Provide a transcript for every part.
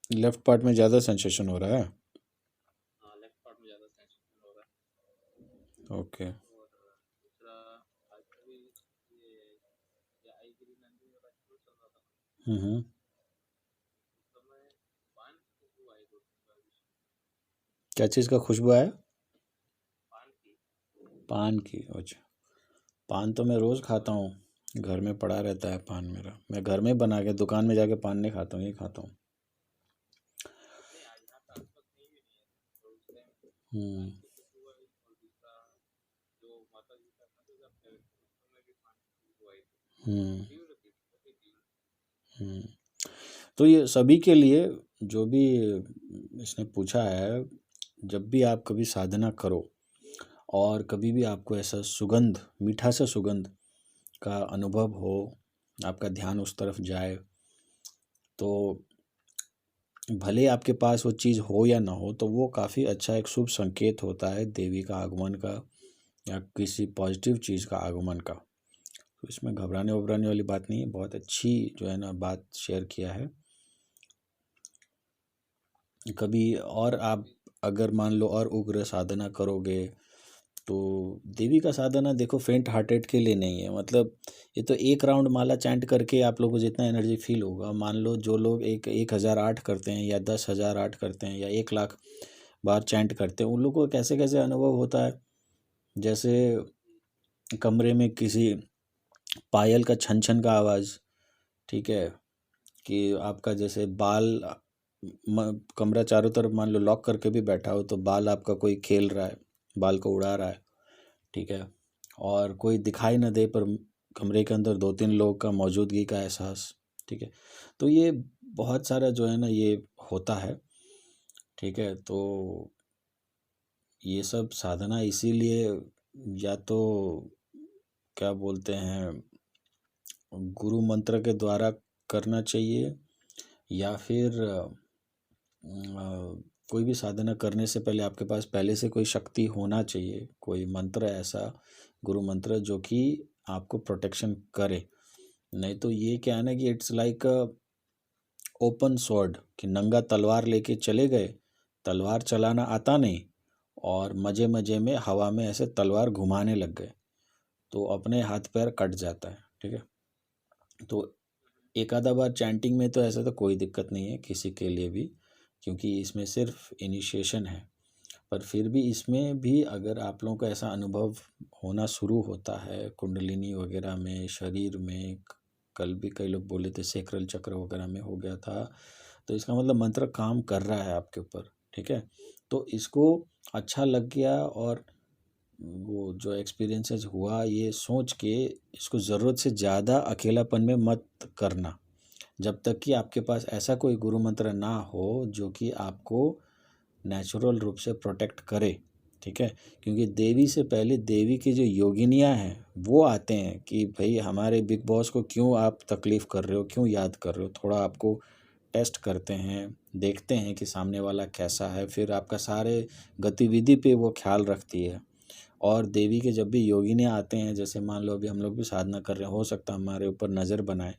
Left part में ज़्यादा sensation हो रहा है। हाँ, लेफ्ट पार्ट में ज़्यादा सेंसेशन हो रहा है। ओके। और दूसरा आजकल भी ये आई गिरी नंदी वाला जो चल रहा था, हम्म। उस समय पान की खुशबू आई दो तीन बार भी। क्या चीज़ का खुशबू आया? पान की। पान की, अच्छा। पान तो मैं रोज़ खाता हूँ, घर में पड़ा रहता है पान मेरा। मैं घर में बना के, दुकान में जाके पान नहीं खाता हूँ, ये खाता हूँ। नहीं, आज यहाँ पे आसपास कहीं भी नहीं है, तो उस टाइम हम्म। पान की खुशबू आई। और दूसरा जो माता जी का था, जो जब उसमें भी पान की खुशबू आई थी, हम्म। तीव्र थी, बहुत ही तीव्र। हम्म। तो ये सभी के लिए, जो भी इसने पूछा है, जब भी आप कभी साधना करो और कभी भी आपको ऐसा सुगंध, मीठा सा सुगंध का अनुभव हो, आपका ध्यान उस तरफ जाए, तो भले आपके पास वो चीज़ हो या ना हो, तो वो काफ़ी अच्छा एक शुभ संकेत होता है देवी का आगमन का, या किसी पॉजिटिव चीज़ का आगमन का। तो इसमें घबराने वबराने वाली बात नहीं है। बहुत अच्छी जो है ना बात शेयर किया है। कभी और आप अगर मान लो और उग्र साधना करोगे, तो देवी का साधना देखो फेंट हार्टेड के लिए नहीं है। मतलब ये तो एक राउंड माला चैंट करके आप लोगों को जितना एनर्जी फील होगा, मान लो जो लोग 1,008 करते हैं या 10,008 करते हैं या 1,00,000 बार चैंट करते हैं, उन लोगों को कैसे कैसे अनुभव होता है। जैसे कमरे में किसी पायल का छन छन का आवाज़, ठीक है, कि आपका जैसे बाल, कमरा चारों तरफ मान लो लॉक करके भी बैठा हो, तो बाल आपका कोई खेल रहा है, बाल को उड़ा रहा है, ठीक है, और कोई दिखाई ना दे पर कमरे के अंदर 2-3 लोगों का मौजूदगी का एहसास, ठीक है। तो ये बहुत सारा जो है ना ये होता है, ठीक है। तो ये सब साधना इसीलिए, या तो क्या बोलते हैं, गुरु मंत्र के द्वारा करना चाहिए, या फिर कोई भी साधना करने से पहले आपके पास पहले से कोई शक्ति होना चाहिए, कोई मंत्र ऐसा, गुरु मंत्र जो कि आपको प्रोटेक्शन करे। नहीं तो ये क्या है ना कि इट्स लाइक ओपन स्वॉर्ड, कि नंगा तलवार लेके चले गए, तलवार चलाना आता नहीं, और मजे मजे में हवा में ऐसे तलवार घुमाने लग गए, तो अपने हाथ पैर कट जाता है, ठीक है। तो एक आधा बार चैंटिंग में तो ऐसा तो कोई दिक्कत नहीं है किसी के लिए भी, क्योंकि इसमें सिर्फ इनिशिएशन है। पर फिर भी इसमें भी अगर आप लोगों को ऐसा अनुभव होना शुरू होता है कुंडलिनी वगैरह में, शरीर में, कल भी कई लोग बोले थे सेक्रल चक्र वगैरह में हो गया था, तो इसका मतलब मंत्र काम कर रहा है आपके ऊपर, ठीक है। तो इसको अच्छा लग गया, और वो जो एक्सपीरियंसेस हुआ ये सोच के इसको ज़रूरत से ज़्यादा अकेलापन में मत करना, जब तक कि आपके पास ऐसा कोई गुरु मंत्र ना हो जो कि आपको नेचुरल रूप से प्रोटेक्ट करे, ठीक है। क्योंकि देवी से पहले देवी की जो योगिनियाँ हैं वो आते हैं कि भाई हमारे बिग बॉस को क्यों आप तकलीफ़ कर रहे हो, क्यों याद कर रहे हो, थोड़ा आपको टेस्ट करते हैं, देखते हैं कि सामने वाला कैसा है, फिर आपका सारे गतिविधि पे वो ख्याल रखती है। और देवी के जब भी योगिनियाँ आते हैं, जैसे मान लो अभी हम लोग भी साधना कर रहे हैं, हो सकता है हमारे ऊपर नज़र बनाए,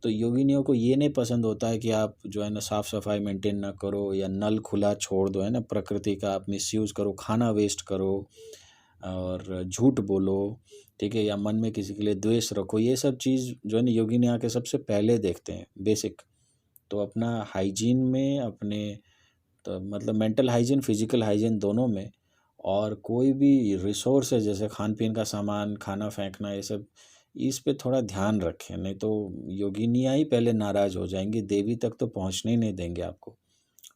तो योगिनियों को ये नहीं पसंद होता है कि आप जो है ना साफ़ सफाई मेंटेन ना करो, या नल खुला छोड़ दो, है ना, प्रकृति का आप मिसयूज़ करो, खाना वेस्ट करो, और झूठ बोलो, ठीक है, या मन में किसी के लिए द्वेष रखो। ये सब चीज़ जो है ना योगिनी आके सबसे पहले देखते हैं, बेसिक। तो अपना हाइजीन में, अपने तो मतलब मेंटल हाइजीन, फिजिकल हाइजीन दोनों में, और कोई भी रिसोर्स है जैसे खान पीन का सामान, खाना फेंकना, ये सब, इस पे थोड़ा ध्यान रखें, नहीं तो योगिनियाँ ही पहले नाराज़ हो जाएंगी, देवी तक तो पहुंचने ही नहीं देंगे आपको।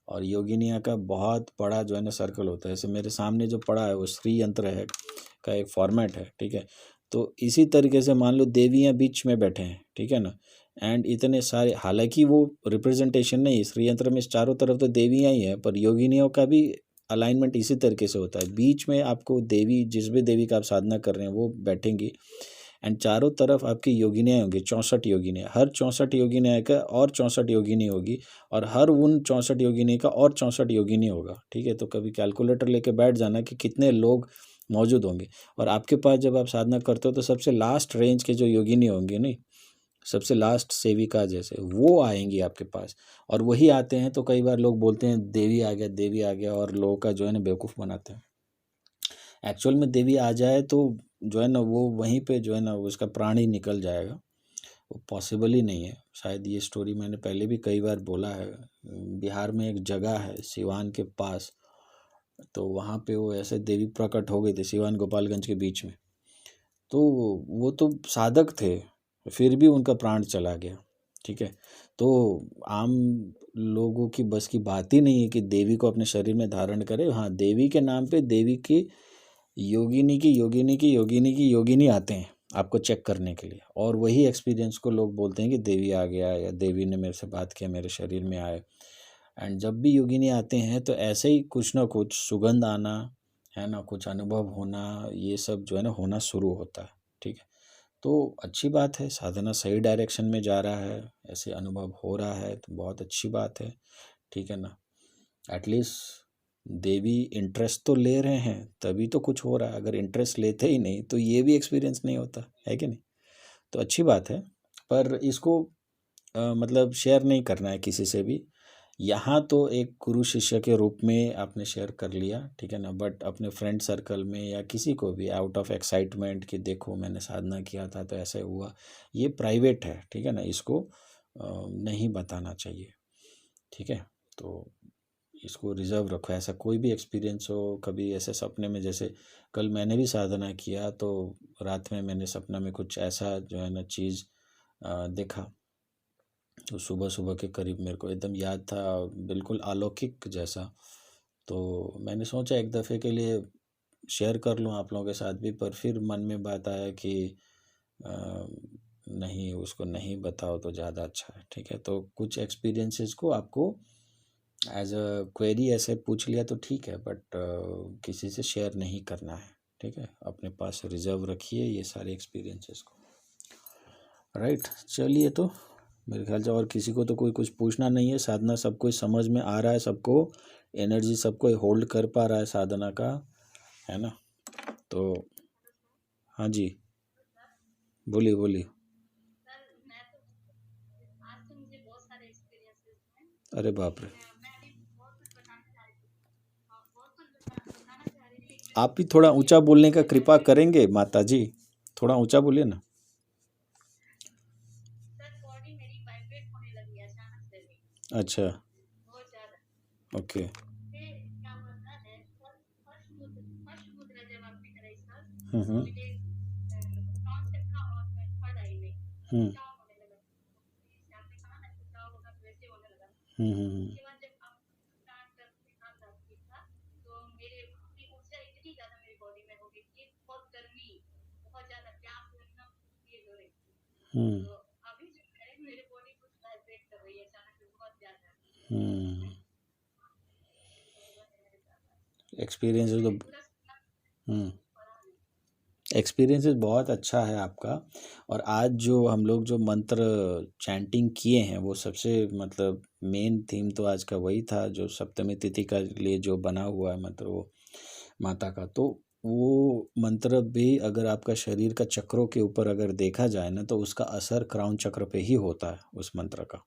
और योगिनिया का बहुत बड़ा जो है ना सर्कल होता है। जैसे मेरे सामने जो पड़ा है वो श्री यंत्र है का एक फॉर्मेट है, ठीक है। तो इसी तरीके से मान लो देवियाँ बीच में बैठे हैं, ठीक है ना, एंड इतने सारे, हालांकि वो रिप्रेजेंटेशन नहीं, श्री यंत्र में चारों तरफ तो देवियाँ ही है, पर योगिनियों का भी अलाइनमेंट इसी तरीके से होता है। बीच में आपको देवी, जिस भी देवी का आप साधना कर रहे हैं वो बैठेंगी, एंड चारों तरफ आपकी योगिनियाँ होंगी, 64 योगिनियाँ, हर 64 योगिनियाँ का और 64 योगिनी होगी, और हर उन 64 योगिनी का और 64 योगिनी होगा, ठीक है। तो कभी कैलकुलेटर लेके बैठ जाना कि कितने लोग मौजूद होंगे। और आपके पास जब आप साधना करते हो तो सबसे लास्ट रेंज के जो योगिनी होंगे नहीं, सबसे लास्ट सेविका जैसे वो आएंगी आपके पास। और वही आते हैं तो कई बार लोग बोलते हैं देवी आ गया, देवी आ गया, और लोगों का जो है ना बेवकूफ़ बनाते हैं। एक्चुअल में देवी आ जाए तो जो है ना वो वहीं पे जो है ना उसका प्राण ही निकल जाएगा, वो पॉसिबल ही नहीं है। शायद ये स्टोरी मैंने पहले भी कई बार बोला है। बिहार में एक जगह है सिवान के पास, तो वहाँ पे वो ऐसे देवी प्रकट हो गई थी सिवान गोपालगंज के बीच में। तो वो तो साधक थे, फिर भी उनका प्राण चला गया। ठीक है, तो आम लोगों की बस की बात ही नहीं है कि देवी को अपने शरीर में धारण करे। हाँ, देवी के नाम पे देवी की योगिनी की योगिनी की योगिनी की योगिनी आते हैं आपको चेक करने के लिए, और वही एक्सपीरियंस को लोग बोलते हैं कि देवी आ गया या देवी ने मेरे से बात किया, मेरे शरीर में आए। एंड जब भी योगिनी आते हैं तो ऐसे ही कुछ ना कुछ सुगंध आना है ना, कुछ अनुभव होना, ये सब जो है ना होना शुरू होता है। ठीक है, तो अच्छी बात है, साधना सही डायरेक्शन में जा रहा है, ऐसे अनुभव हो रहा है तो बहुत अच्छी बात है। ठीक है ना, एटलीस्ट देवी इंटरेस्ट तो ले रहे हैं तभी तो कुछ हो रहा है। अगर इंटरेस्ट लेते ही नहीं तो ये भी एक्सपीरियंस नहीं होता है कि नहीं। तो अच्छी बात है, पर इसको मतलब शेयर नहीं करना है किसी से भी। यहाँ तो एक गुरु शिष्य के रूप में आपने शेयर कर लिया, ठीक है ना, बट अपने फ्रेंड सर्कल में या किसी को भी आउट ऑफ एक्साइटमेंट कि देखो मैंने साधना किया था तो ऐसे हुआ, ये प्राइवेट है। ठीक है ना, इसको नहीं बताना चाहिए। ठीक है, तो इसको रिजर्व रखो। ऐसा कोई भी एक्सपीरियंस हो कभी ऐसे सपने में, जैसे कल मैंने भी साधना किया तो रात में मैंने सपना में कुछ ऐसा जो है ना चीज़ देखा, तो सुबह सुबह के करीब मेरे को एकदम याद था, बिल्कुल अलौकिक जैसा। तो मैंने सोचा एक दफ़े के लिए शेयर कर लूँ आप लोगों के साथ भी, पर फिर मन में बात आया कि नहीं, उसको नहीं बताओ तो ज़्यादा अच्छा है। ठीक है, तो कुछ एक्सपीरियंसेस को आपको एज अ क्वेरी ऐसे पूछ लिया तो ठीक है, बट किसी से शेयर नहीं करना है। ठीक है, अपने पास रिजर्व रखिए ये सारे एक्सपीरियंसेस को। राइट, चलिए, तो मेरे ख्याल से और किसी को तो कोई कुछ पूछना नहीं है। साधना सबको समझ में आ रहा है, सबको एनर्जी सबको होल्ड कर पा रहा है साधना का, है ना। तो हाँ जी, बोलिए बोलिए। अरे बाप रे, आप भी थोड़ा ऊंचा बोलने का कृपा करेंगे माता जी, थोड़ा ऊंचा बोलिए ना। अच्छा, ओके। हम्म हम्म हम्म। हम्म हम्म, एक्सपीरियंसेस तो एक्सपीरियंसेस बहुत अच्छा है आपका। और आज जो हम लोग जो मंत्र चैंटिंग किए हैं वो सबसे मतलब मेन थीम तो आज का वही था, जो सप्तमी तिथि का लिए जो बना हुआ है मंत्र, वो माता का। तो वो मंत्र भी अगर आपका शरीर का चक्रों के ऊपर अगर देखा जाए ना, तो उसका असर क्राउन चक्र पे ही होता है उस मंत्र का।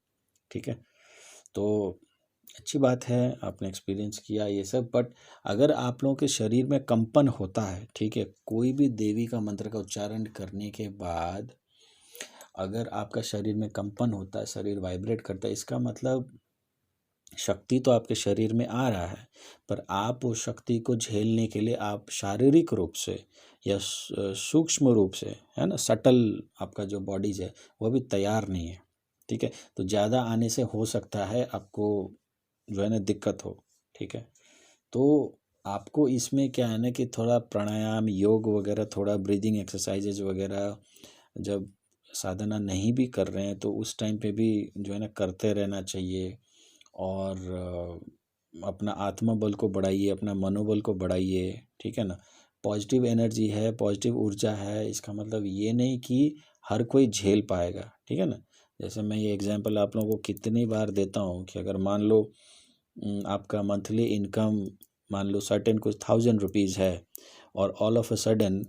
ठीक है, तो अच्छी बात है आपने एक्सपीरियंस किया ये सब। बट अगर आप लोगों के शरीर में कंपन होता है, ठीक है, कोई भी देवी का मंत्र का उच्चारण करने के बाद अगर आपका शरीर में कंपन होता है, शरीर वाइब्रेट करता है, इसका मतलब शक्ति तो आपके शरीर में आ रहा है, पर आप उस शक्ति को झेलने के लिए आप शारीरिक रूप से या सूक्ष्म रूप से, है ना, सटल आपका जो बॉडीज है वो भी तैयार नहीं है। ठीक है, तो ज़्यादा आने से हो सकता है आपको जो है ना दिक्कत हो। ठीक है, तो आपको इसमें क्या है ना कि थोड़ा प्राणायाम, योग वगैरह, थोड़ा ब्रीदिंग एक्सरसाइजेज वगैरह जब साधना नहीं भी कर रहे हैं तो उस टाइम पे भी जो है ना करते रहना चाहिए। और अपना आत्मा बल को बढ़ाइए, अपना मनोबल को बढ़ाइए। ठीक है ना, पॉजिटिव एनर्जी है, पॉजिटिव ऊर्जा है, इसका मतलब ये नहीं कि हर कोई झेल पाएगा। ठीक है ना, जैसे मैं ये एग्जांपल आप लोगों को कितनी बार देता हूँ कि अगर मान लो आपका मंथली इनकम मान लो सर्टेन कुछ 1000 रुपीज़ है, और ऑल ऑफ अ सडन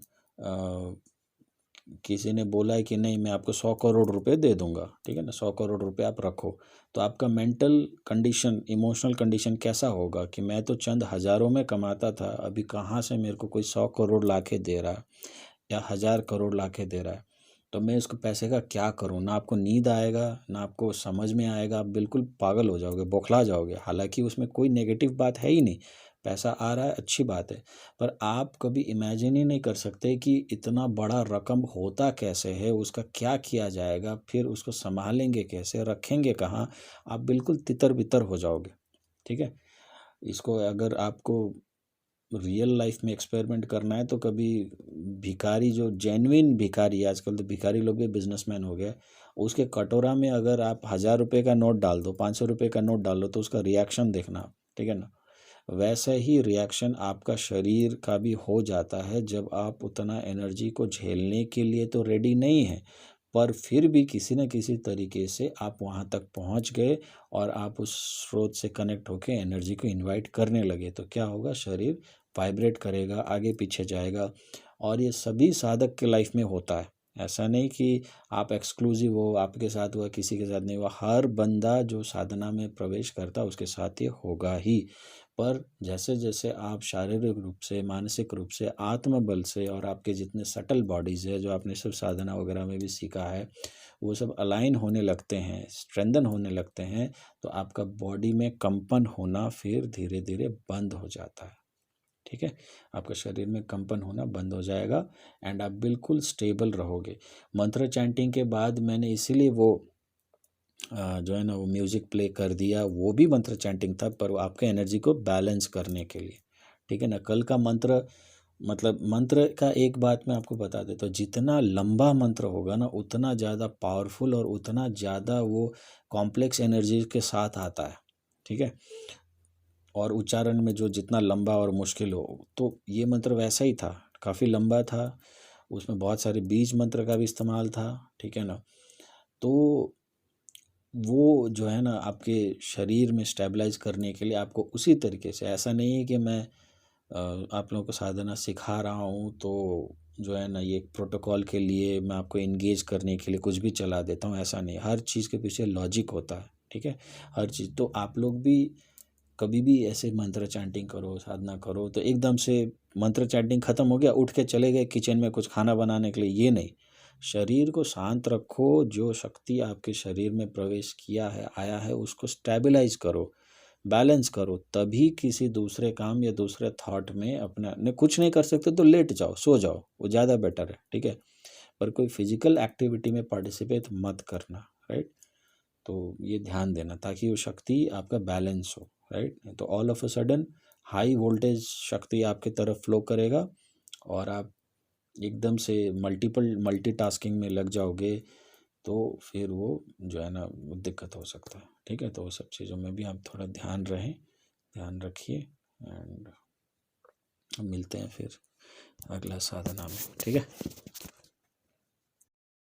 किसी ने बोला है कि नहीं मैं आपको 100 करोड़ रुपए दे दूंगा, ठीक है ना, 100 करोड़ रुपए आप रखो, तो आपका मेंटल कंडीशन, इमोशनल कंडीशन कैसा होगा कि मैं तो चंद हज़ारों में कमाता था, अभी कहाँ से मेरे को कोई 100 करोड़ ला के दे रहा है या 1000 करोड़ ला के दे रहा है, तो मैं इसको पैसे का क्या करूं? ना आपको नींद आएगा, ना आपको समझ में आएगा, आप बिल्कुल पागल हो जाओगे, बौखला जाओगे। हालांकि उसमें कोई नेगेटिव बात है ही नहीं, पैसा आ रहा है अच्छी बात है, पर आप कभी इमेजिन ही नहीं कर सकते कि इतना बड़ा रकम होता कैसे है, उसका क्या किया जाएगा, फिर उसको संभालेंगे कैसे, रखेंगे कहाँ, आप बिल्कुल तितर बितर हो जाओगे। ठीक है, इसको अगर आपको रियल लाइफ में एक्सपेरिमेंट करना है तो कभी भिखारी, जो जेन्युइन भिखारी, आजकल तो भिखारी लोग भी बिजनेसमैन हो गए, उसके कटोरा में अगर आप 1000 रुपये का नोट डाल दो, 500 रुपये का नोट डाल दो, तो उसका रिएक्शन देखना, ठीक है ना। वैसा ही रिएक्शन आपका शरीर का भी हो जाता है जब आप उतना एनर्जी को झेलने के लिए तो रेडी नहीं है, पर फिर भी किसी न किसी तरीके से आप वहाँ तक पहुँच गए और आप उस स्रोत से कनेक्ट होकर एनर्जी को इनवाइट करने लगे, तो क्या होगा, शरीर वाइब्रेट करेगा, आगे पीछे जाएगा। और ये सभी साधक के लाइफ में होता है, ऐसा नहीं कि आप एक्सक्लूसिव हो, आपके साथ हुआ किसी के साथ नहीं हुआ, हर बंदा जो साधना में प्रवेश करता है उसके साथ ये होगा ही। पर जैसे जैसे आप शारीरिक रूप से, मानसिक रूप से, आत्मबल से, और आपके जितने सटल बॉडीज़ है जो आपने सिर्फ साधना वगैरह में भी सीखा है, वो सब अलाइन होने लगते हैं, स्ट्रेंथन होने लगते हैं, तो आपका बॉडी में कंपन होना फिर धीरे धीरे बंद हो जाता है। ठीक है, आपका शरीर में कंपन होना बंद हो जाएगा एंड आप बिल्कुल स्टेबल रहोगे। मंत्र चैंटिंग के बाद मैंने इसीलिए वो जो है ना वो म्यूज़िक प्ले कर दिया, वो भी मंत्र चैंटिंग था, पर वो आपके एनर्जी को बैलेंस करने के लिए। ठीक है ना, कल का मंत्र, मतलब मंत्र का एक बात मैं आपको बता देता हूँ, जितना लंबा मंत्र होगा ना उतना ज़्यादा पावरफुल और उतना ज़्यादा वो कॉम्प्लेक्स एनर्जी के साथ आता है। ठीक है, और उच्चारण में जो जितना लंबा और मुश्किल हो, तो ये मंत्र वैसा ही था, काफ़ी लंबा था, उसमें बहुत सारे बीज मंत्र का भी इस्तेमाल था। ठीक है ना, तो वो जो है ना आपके शरीर में स्टेबलाइज करने के लिए आपको उसी तरीके से, ऐसा नहीं है कि मैं आप लोगों को साधना सिखा रहा हूँ तो जो है ना ये प्रोटोकॉल के लिए मैं आपको इंगेज करने के लिए कुछ भी चला देता हूँ, ऐसा नहीं। हर चीज़ के पीछे लॉजिक होता है, ठीक है, हर चीज़। तो आप लोग भी कभी भी ऐसे मंत्र चैंटिंग करो, साधना करो, तो एकदम से मंत्र चैंटिंग ख़त्म हो गया, उठ के चले गए किचन में कुछ खाना बनाने के लिए, ये नहीं। शरीर को शांत रखो, जो शक्ति आपके शरीर में प्रवेश किया है, आया है, उसको स्टेबलाइज करो, बैलेंस करो, तभी किसी दूसरे काम या दूसरे थॉट में अपना ने कुछ नहीं कर सकते तो लेट जाओ, सो जाओ, वो ज़्यादा बेटर है। ठीक है, पर कोई फिजिकल एक्टिविटी में पार्टिसिपेट मत करना, राइट। तो ये ध्यान देना ताकि वो शक्ति आपका बैलेंस हो, राइट। तो all of a sudden high voltage शक्ति आपके तरफ फ्लो करेगा और आप एकदम से मल्टीटास्किंग में लग जाओगे, तो फिर वो जो है ना वो दिक्कत हो सकता है। ठीक है, तो वो सब चीज़ों में भी आप थोड़ा ध्यान रहें, ध्यान रखिए, एंड मिलते हैं फिर अगला साधना में। ठीक है।